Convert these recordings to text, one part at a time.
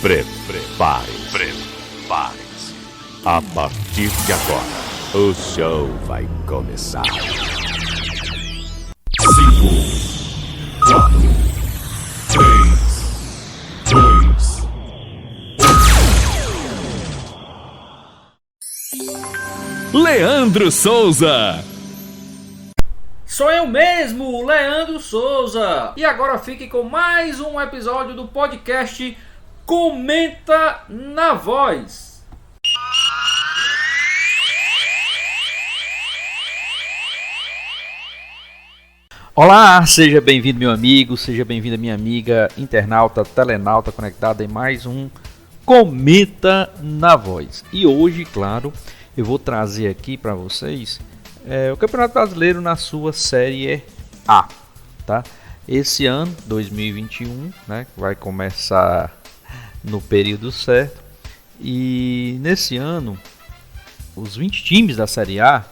Prepare-se. A partir de agora, o show vai começar. 5, 4, 3, 2. Leandro Souza. Sou eu mesmo, Leandro Souza. E agora fique com mais um episódio do podcast Comenta na Voz. Olá, seja bem-vindo meu amigo, seja bem-vinda minha amiga, internauta, telenauta conectada em mais um Comenta na Voz. E hoje, claro, eu vou trazer aqui para vocês o Campeonato Brasileiro na sua Série A, tá? Esse ano, 2021, né, vai começar no período certo. E nesse ano, os 20 times da Série A,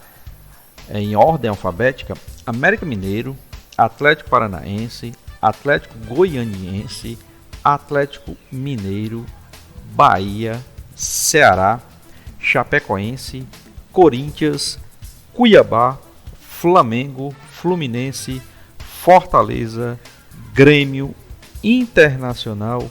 em ordem alfabética: América Mineiro, Atlético Paranaense, Atlético Goianiense, Atlético Mineiro, Bahia, Ceará, Chapecoense, Corinthians, Cuiabá, Flamengo, Fluminense, Fortaleza, Grêmio, Internacional,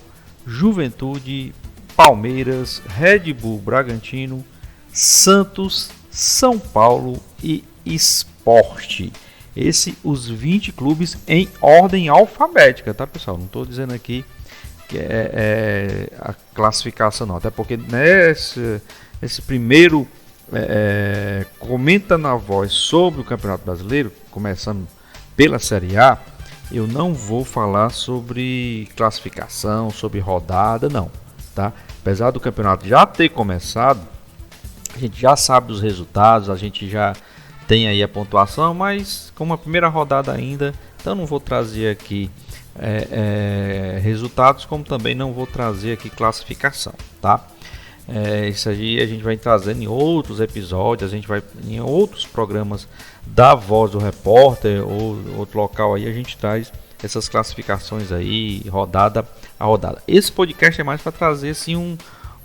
Juventude, Palmeiras, Red Bull Bragantino, Santos, São Paulo e Sport. Os 20 clubes em ordem alfabética, tá, pessoal? Não estou dizendo aqui que é a classificação não, até porque esse primeiro Comenta na Voz sobre o Campeonato Brasileiro, começando pela Série A, eu não vou falar sobre classificação, sobre rodada, não, tá? Apesar do campeonato já ter começado, a gente já sabe os resultados, a gente já tem aí a pontuação, mas como a primeira rodada ainda, então não vou trazer aqui resultados, como também não vou trazer aqui classificação, tá? Isso aí a gente vai trazendo em outros episódios, a gente vai em outros programas da Voz do Repórter ou outro local aí, a gente traz essas classificações aí, rodada a rodada. Esse podcast é mais para trazer assim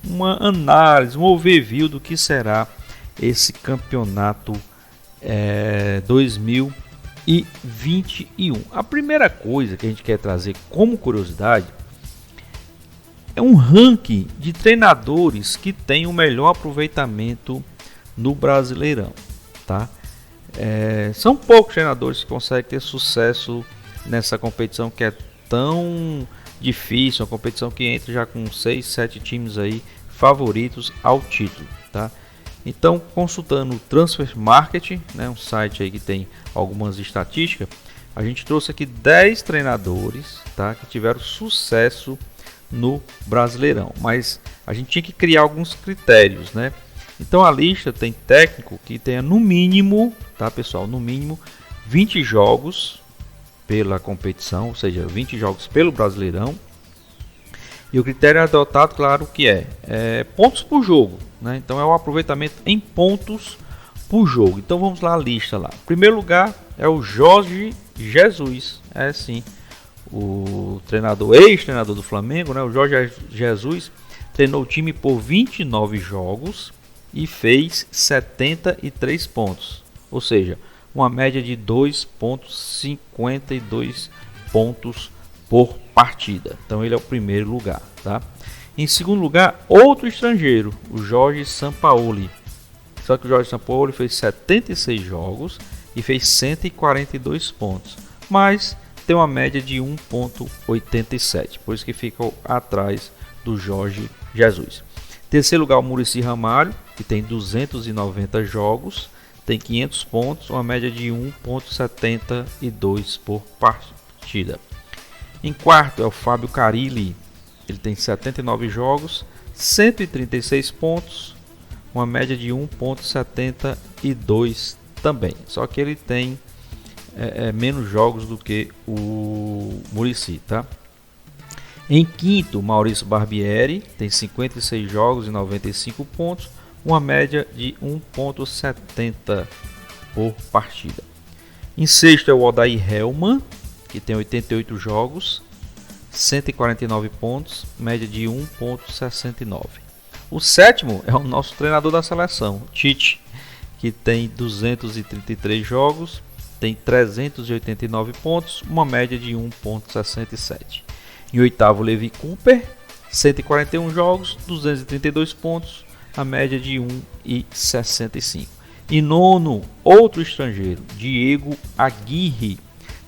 uma análise, um overview do que será esse campeonato 2021. A primeira coisa que a gente quer trazer como curiosidade é um ranking de treinadores que tem o melhor aproveitamento no Brasileirão, tá? São poucos treinadores que conseguem ter sucesso nessa competição que é tão difícil, uma competição que entra já com 6, 7 times aí favoritos ao título, tá? Então, consultando o Transfer Market, né, um site aí que tem algumas estatísticas, a gente trouxe aqui 10 treinadores, tá, que tiveram sucesso no Brasileirão, mas a gente tinha que criar alguns critérios, né? Então a lista tem técnico que tenha no mínimo, tá, pessoal, no mínimo 20 jogos pela competição, ou seja, 20 jogos pelo Brasileirão. E o critério adotado, claro, que é pontos por jogo, né? Então é o aproveitamento em pontos por jogo. Então vamos lá, a lista lá. Em primeiro lugar é o Jorge Jesus, sim. O treinador, ex-treinador do Flamengo, né, o Jorge Jesus, treinou o time por 29 jogos e fez 73 pontos. Ou seja, uma média de 2,52 pontos por partida. Então ele é o primeiro lugar, tá? Em segundo lugar, outro estrangeiro, o Jorge Sampaoli. Só que o Jorge Sampaoli fez 76 jogos e fez 142 pontos. Mas tem uma média de 1,87, por isso que fica atrás do Jorge Jesus. Terceiro lugar, o Muricy Ramalho, que tem 290 jogos, tem 500 pontos, uma média de 1,72 por partida. Em quarto é o Fábio Carille, ele tem 79 jogos, 136 pontos, uma média de 1,72 também, só que ele tem menos jogos do que o Muricy, tá? Em quinto, Maurício Barbieri, tem 56 jogos e 95 pontos, uma média de 1,70 por partida. Em sexto é o Odair Hellmann, que tem 88 jogos, 149 pontos, média de 1,69. O sétimo é o nosso treinador da seleção, Tite, que tem 233 jogos, tem 389 pontos, uma média de 1,67. Em oitavo, Levi Cooper, 141 jogos, 232 pontos, a média de 1,65. E nono, outro estrangeiro, Diego Aguirre,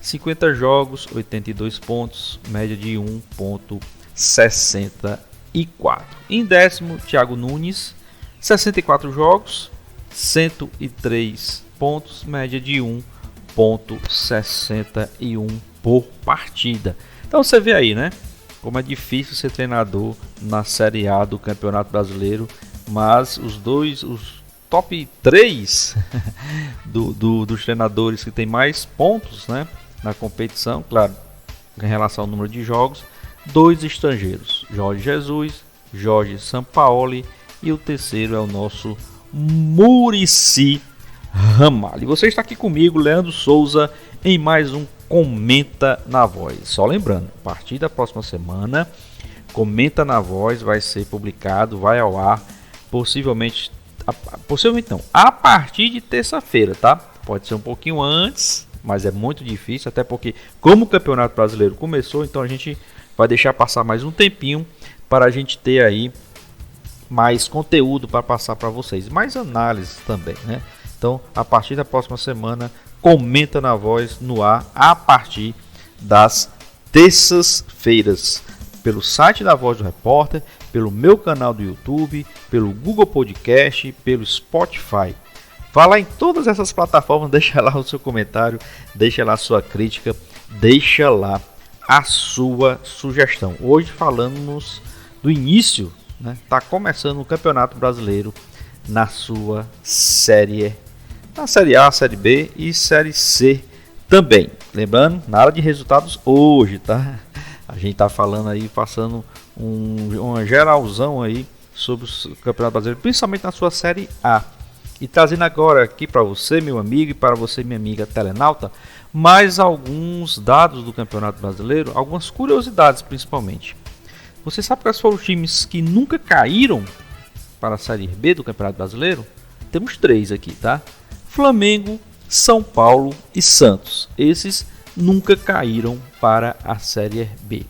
50 jogos, 82 pontos, média de 1,64. Em décimo, Thiago Nunes, 64 jogos, 103 pontos, média de 1,61 por partida. Então você vê aí, né? Como é difícil ser treinador na Série A do Campeonato Brasileiro, mas os top 3 dos treinadores que tem mais pontos, né, na competição, claro, em relação ao número de jogos, 2 estrangeiros, Jorge Jesus, Jorge Sampaoli, e o terceiro é o nosso Muricy Ramalho. E você está aqui comigo, Leandro Souza, em mais um Comenta na Voz. Só lembrando, a partir da próxima semana, Comenta na Voz vai ser publicado, vai ao ar, possivelmente não, a partir de terça-feira, tá? Pode ser um pouquinho antes, mas é muito difícil, até porque como o Campeonato Brasileiro começou, então a gente vai deixar passar mais um tempinho para a gente ter aí mais conteúdo para passar para vocês, mais análises também, né? Então, a partir da próxima semana, Comenta na Voz no ar a partir das terças-feiras, pelo site da Voz do Repórter, pelo meu canal do YouTube, pelo Google Podcast, pelo Spotify. Vá lá em todas essas plataformas, deixa lá o seu comentário, deixa lá a sua crítica, deixa lá a sua sugestão. Hoje falamos do início, né? Tá começando o Campeonato Brasileiro na sua Série A, Série B e Série C também. Lembrando, nada de resultados hoje, tá? A gente tá falando aí, passando uma geralzão aí sobre o Campeonato Brasileiro, principalmente na sua Série A. E trazendo agora aqui para você, meu amigo, e para você, minha amiga telenauta, mais alguns dados do Campeonato Brasileiro, algumas curiosidades principalmente. Você sabe quais foram os times que nunca caíram para a Série B do Campeonato Brasileiro? Temos 3 aqui, tá? Flamengo, São Paulo e Santos. Esses nunca caíram para a Série B.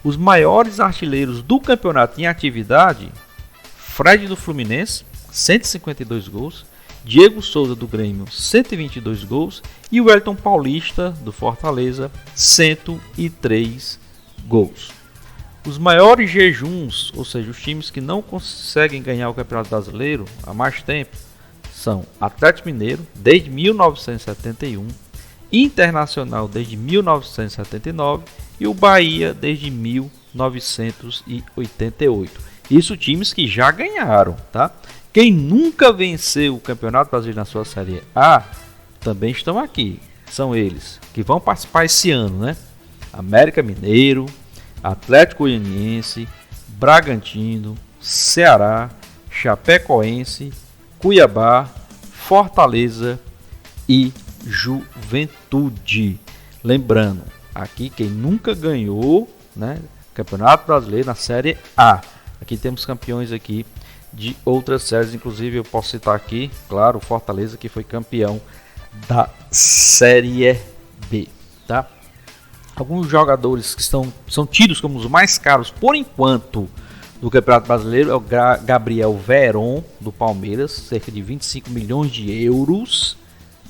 Os maiores artilheiros do campeonato em atividade: Fred do Fluminense, 152 gols, Diego Souza do Grêmio, 122 gols e o Wellington Paulista do Fortaleza, 103 gols. Os maiores jejuns, ou seja, os times que não conseguem ganhar o Campeonato Brasileiro há mais tempo, são Atlético Mineiro desde 1971, Internacional desde 1979 e o Bahia desde 1988. Isso times que já ganharam, tá? Quem nunca venceu o Campeonato Brasileiro na sua Série A também estão aqui. São eles que vão participar esse ano, né? América Mineiro, Atlético Goianiense, Bragantino, Ceará, Chapecoense, Cuiabá, Fortaleza e Juventude. Lembrando, aqui quem nunca ganhou, né, Campeonato Brasileiro na Série A. Aqui temos campeões aqui de outras séries, inclusive eu posso citar aqui, claro, o Fortaleza, que foi campeão da Série B, tá? Alguns jogadores que são tidos como os mais caros por enquanto do Campeonato Brasileiro é o Gabriel Veron do Palmeiras, cerca de 25 milhões de euros.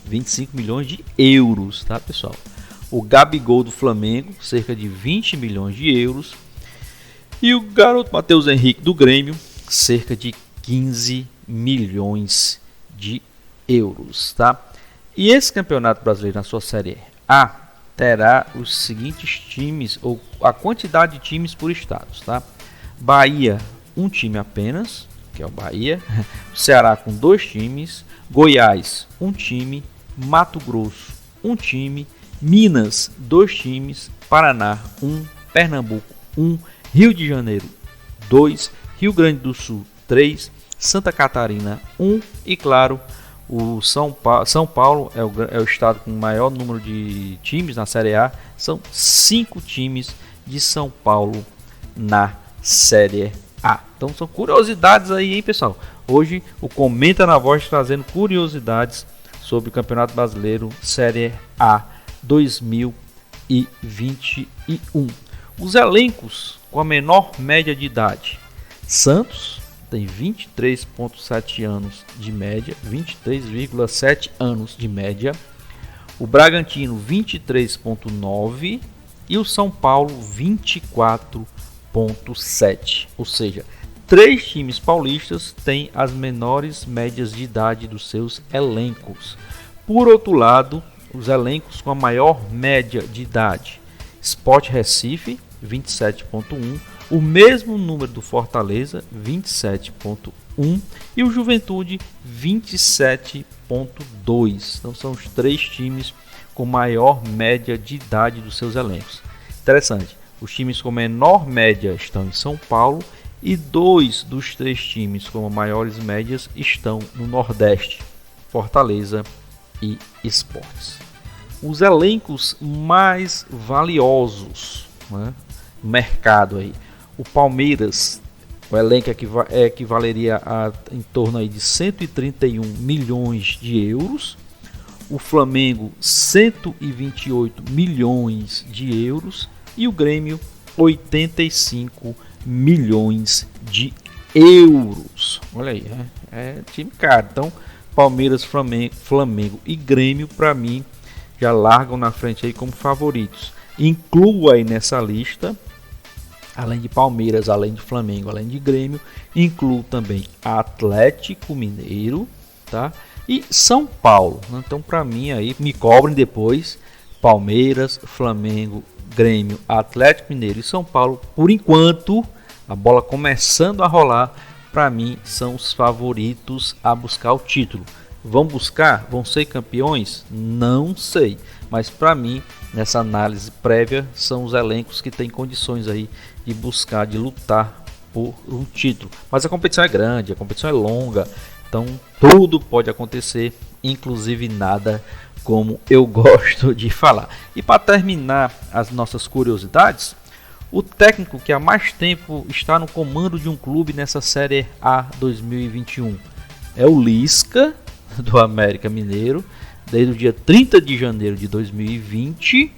25 milhões de euros, tá, pessoal? O Gabigol do Flamengo, cerca de 20 milhões de euros. E o garoto Matheus Henrique do Grêmio, cerca de 15 milhões de euros, tá? E esse Campeonato Brasileiro na sua Série A terá os seguintes times, ou a quantidade de times por estados, tá? Bahia, um time apenas, que é o Bahia. Ceará com 2 times. Goiás, um time. Mato Grosso, um time. Minas, 2 times. Paraná, 1. Pernambuco, 1. Rio de Janeiro, 2. Rio Grande do Sul, 3. Santa Catarina, 1. E claro, o São Paulo é o estado com o maior número de times na Série A. São 5 times de São Paulo na Série A. Então são curiosidades aí, hein, pessoal? Hoje o Comenta na Voz trazendo curiosidades sobre o Campeonato Brasileiro Série A 2021. Os elencos com a menor média de idade. Santos tem 23,7 anos de média, 23,7 anos de média. O Bragantino 23,9 e o São Paulo 24,7. Ou seja, 3 times paulistas têm as menores médias de idade dos seus elencos. Por outro lado, os elencos com a maior média de idade: Sport Recife 27,1, o mesmo número do Fortaleza 27,1 e o Juventude 27,2. Então são os 3 times com maior média de idade dos seus elencos. Interessante, os times com menor média estão em São Paulo e 2 dos 3 times com maiores médias estão no Nordeste: Fortaleza e Sport. Os elencos mais valiosos, né, no mercado aí. O Palmeiras, o elenco equivaleria a em torno aí de 131 milhões de euros. O Flamengo 128 milhões de euros e o Grêmio 85 milhões de euros. Olha aí, é time caro. Então Palmeiras, Flamengo e Grêmio, para mim, já largam na frente aí como favoritos. Incluo aí nessa lista, além de Palmeiras, além de Flamengo, além de Grêmio, incluo também Atlético Mineiro, tá? E São Paulo. Então, para mim aí, me cobrem depois: Palmeiras, Flamengo, Grêmio, Atlético Mineiro e São Paulo. Por enquanto, a bola começando a rolar, para mim são os favoritos a buscar o título. Vão buscar? Vão ser campeões? Não sei. Mas para mim, nessa análise prévia, são os elencos que têm condições aí de buscar, de lutar por um título. Mas a competição é grande, a competição é longa. Então tudo pode acontecer, inclusive nada, como eu gosto de falar. E para terminar as nossas curiosidades, o técnico que há mais tempo está no comando de um clube nessa Série A 2021 é o Lisca, do América Mineiro, desde o dia 30 de janeiro de 2020.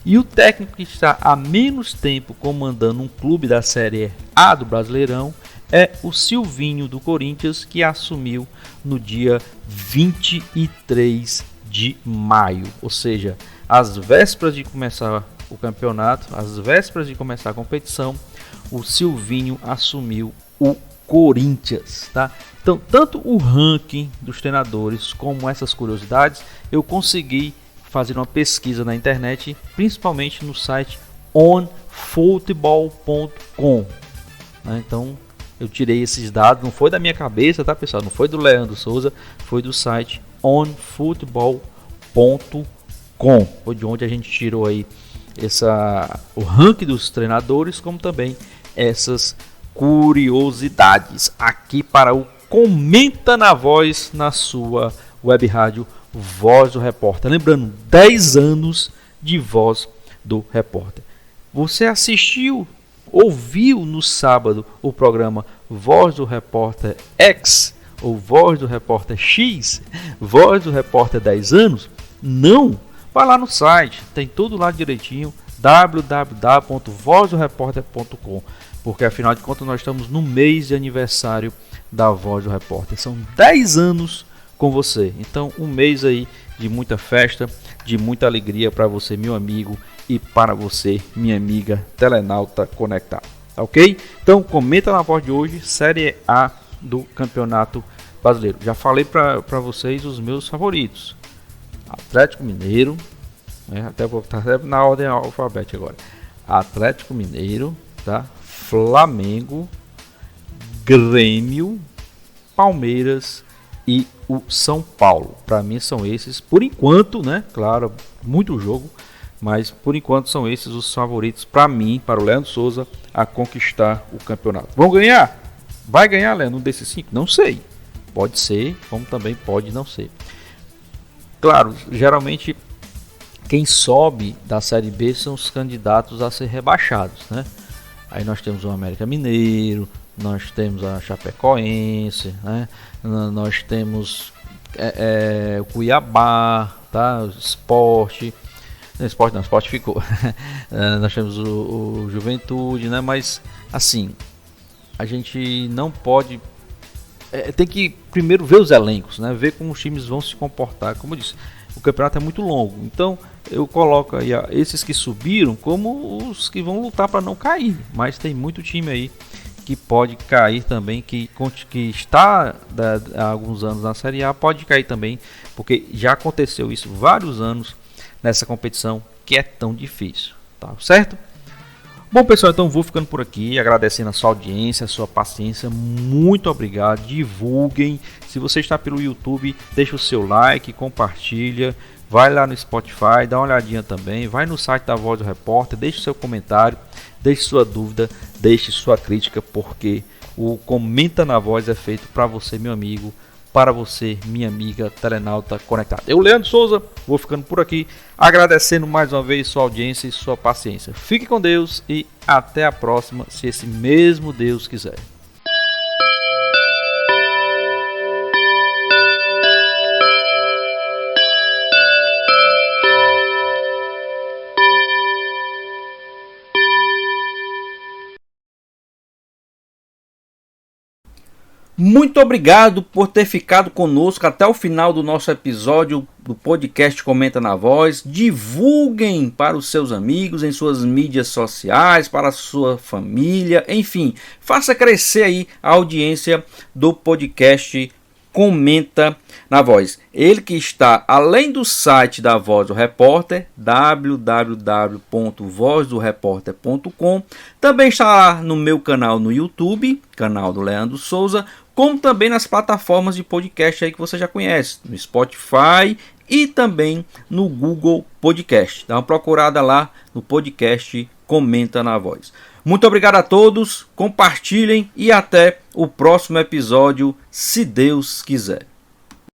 E o técnico que está há menos tempo comandando um clube da Série A do Brasileirão é o Silvinho, do Corinthians, que assumiu no dia 23 de maio. Ou seja, às vésperas de começar o campeonato, às vésperas de começar a competição, o Silvinho assumiu o Corinthians, tá? Então, tanto o ranking dos treinadores como essas curiosidades, eu consegui fazer uma pesquisa na internet, principalmente no site onfootball.com, né? Então, eu tirei esses dados, não foi da minha cabeça, tá, pessoal? Não foi do Leandro Souza, foi do site onfootball.com, foi de onde a gente tirou aí o ranking dos treinadores, como também essas curiosidades aqui para o Comenta na Voz, na sua web rádio Voz do Repórter. Lembrando, 10 anos de Voz do Repórter. Você assistiu, ouviu no sábado o programa Voz do Repórter X ou Voz do Repórter X, Voz do Repórter 10 anos? Não? Vai lá no site, tem tudo lá direitinho, www.vozdoreporter.com, porque afinal de contas nós estamos no mês de aniversário da Voz do Repórter. São 10 anos com você, então um mês aí de muita festa, de muita alegria para você, meu amigo, e para você, minha amiga telenauta conectada, ok? Então comenta na voz de hoje, Série A do Campeonato Brasileiro. Já falei para vocês os meus favoritos: Atlético Mineiro, né? Até vou estar na ordem alfabética agora. Atlético Mineiro, tá? Flamengo, Grêmio, Palmeiras e o São Paulo. Para mim são esses, por enquanto, né? Claro, muito jogo, mas por enquanto são esses os favoritos para mim, para o Leandro Souza, a conquistar o campeonato. Vão ganhar? Vai ganhar, Leandro, um desses 5? Não sei. Pode ser, como também pode não ser. Claro, geralmente quem sobe da Série B são os candidatos a ser rebaixados, né? Aí nós temos o América Mineiro, nós temos a Chapecoense, né? Nós temos o Cuiabá, tá? O Sport. Não, Sport ficou. Nós temos o Juventude, né? Mas assim, a gente não pode. Tem que primeiro ver os elencos, né? Ver como os times vão se comportar. Como eu disse, o campeonato é muito longo. Então eu coloco aí esses que subiram como os que vão lutar para não cair. Mas tem muito time aí que pode cair também, que está há alguns anos na Série A, pode cair também, porque já aconteceu isso vários anos nessa competição que é tão difícil, tá certo? Bom, pessoal, então vou ficando por aqui, agradecendo a sua audiência, a sua paciência, muito obrigado, divulguem, se você está pelo YouTube, deixa o seu like, compartilha, vai lá no Spotify, dá uma olhadinha também, vai no site da Voz do Repórter, deixe seu comentário, deixe sua dúvida, deixe sua crítica, porque o Comenta na Voz é feito para você, meu amigo, para você, minha amiga telenauta conectada. Eu, Leandro Souza, vou ficando por aqui, agradecendo mais uma vez sua audiência e sua paciência. Fique com Deus e até a próxima, se esse mesmo Deus quiser. Muito obrigado por ter ficado conosco até o final do nosso episódio do podcast Comenta na Voz. Divulguem para os seus amigos em suas mídias sociais, para a sua família, enfim, faça crescer aí a audiência do podcast Comenta na Voz. Ele que está além do site da Voz do Repórter, www.vozdoreporter.com, também está lá no meu canal no YouTube, canal do Leandro Souza, como também nas plataformas de podcast aí que você já conhece, no Spotify e também no Google Podcast. Dá uma procurada lá no podcast Comenta na Voz. Muito obrigado a todos, compartilhem e até o próximo episódio, se Deus quiser.